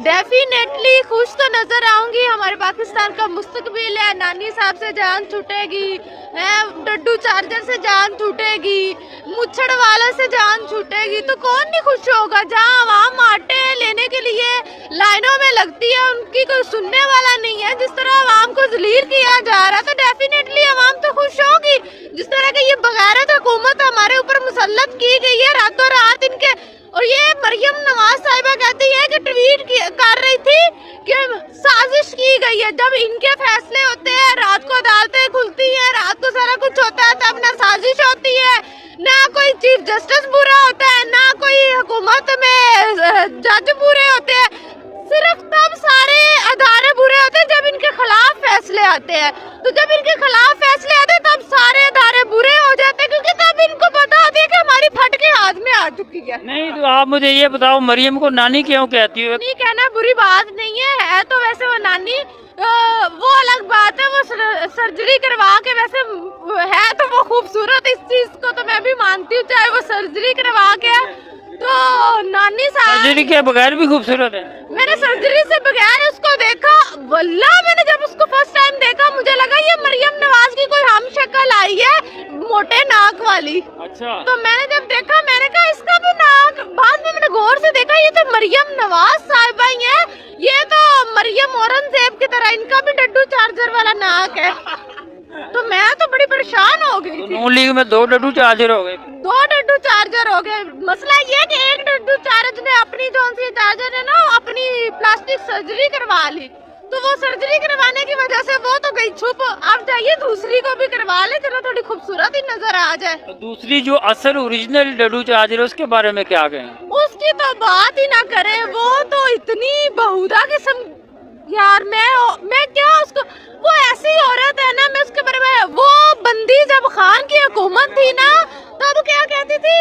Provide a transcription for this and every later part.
Definitely खुश तो नजर आऊंगी। हमारे पाकिस्तान का मुस्तकबिल है। नानी साहब से जान छूटेगी, डड्डू चार्जर से जान छूटेगी, मुच्छड़ वाले से जान छूटेगी, तो कौन नहीं खुश होगा। जहाँ आवाम आटे लेने के लिए लाइनों में लगती है, उनकी कोई सुनने वाला नहीं है। जिस तरह आवाम को जलील किया जा रहा है, तो डेफिनेटली आवाम तो खुश होगी। जिस तरह की ये बगैरत हुकूमत हमारे ऊपर मुसल्लत की गई है रातों रात इनके। और ये मरियम नवाज साहिबा कहती है कि ट्वीट कर रही थी कि साजिश की गई है। जब इनके फैसले होते हैं, रात को अदालतें खुलती हैं, रात को सारा कुछ होता है, तब ना साजिश होती है, ना कोई चीफ जस्टिस बुरा होता है, ना कोई हुकूमत में जज बुरे होते हैं। सिर्फ तब सारे अदारे बुरे होते हैं जब इनके खिलाफ फैसले आते हैं। तो जब इनके खिलाफ फैसले आते हैं तब सारे अदारे बुरे हो जाते हैं, क्योंकि तब इनको पता होती है कि हमारी फट के हाथ में आ चुकी है। नहीं तो आप मुझे ये बताओ, मरियम को नानी क्यों कहती हो? नहीं कहना बुरी बात नहीं है तो वैसे वो नानी वो अलग बात है। वो सर्जरी करवा के वैसे है तो वो खूबसूरत, इस चीज को तो मैं भी मानती हूँ, चाहे वो सर्जरी करवा के। तो नानी साहब सर्जरी के बगैर भी खूबसूरत है। मैंने सर्जरी से बगैर उसको देखा, वल्लाह मैंने जब उसको फर्स्ट टाइम देखा मुझे लगा ये मरियम नवाज की कोई हम शक्ल आई है, मोटे नाक वाली। अच्छा। तो मैंने जब देखा मैंने कहा इसका भी नाक, बाद में मैंने गौर से देखा ये तो मरियम नवाज साहिबा ही है, ये तो मरियम औरंगजेब की तरह इनका भी डड्डू चार्जर वाला नाक है। तो मैं तो बड़ी परेशान हो गई थी। नून लीग में 2 डड्डू चार्जर हो गए। 2 डड्डू चार्जर हो गए। मसला ये है कि एक डड्डू चार्जर ने अपनी जो सी चार्जर है ना अपनी प्लास्टिक सर्जरी करवा ली, तो वो सर्जरी करवाने की वजह से वो तो गई छुप। अब जाइए दूसरी को भी करवा ले, चलो थोड़ी खूबसूरत ही नजर आ जाए। तो दूसरी जो असल ओरिजिनल डड्डू चार्जर है उसके बारे में क्या कहें? उसकी तो बात ही ना करें, वो तो इतनी बहुधा किस्म यार। मैं क्या उसको, वो ऐसी औरत है ना, मैं उसके बारे में, वो बंदी जब खान की हुकूमत थी ना तब क्या कहती थी,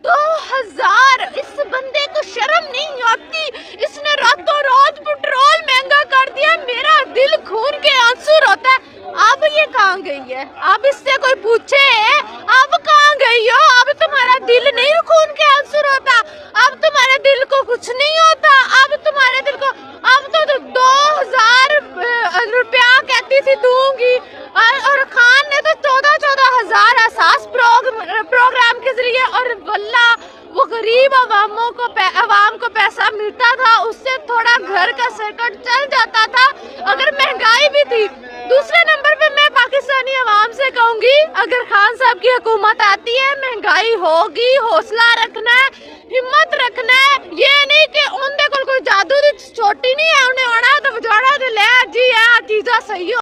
2000 इस बंदे को शर्म नहीं आती, इसने रातों रात पेट्रोल महंगा कर दिया, मेरा दिल खून के आंसू रोता है। अब ये कहाँ गई है? अब इससे कोई पूछे अब कहाँ गई हो? अब तुम्हारा दिल नहीं खून के आंसू रोता, अब तुम्हारे दिल को कुछ नहीं होता, अब तुम्हारे दिल को, अब तो 2000 रुपया कहती थी दूंगी, और खान ने तो 14,000 असास प्रोग्राम के जरिए, और वल्ला वो गरीब अवाम को पैसा मिलता था, उससे थोड़ा घर का सर्कट चल जाता था अगर महंगाई भी थी। दूसरे नंबर पे मैं पाकिस्तानी अवाम से कहूंगी, अगर खान साहब की हुकूमत आती है, महंगाई होगी, हौसला रखना है, हिम्मत रखना है। ये नहीं कि उनके कोई जादू दी छोटी नहीं है, उन्हें आना तो बजाड़ा ले जी है चीजा सही हो।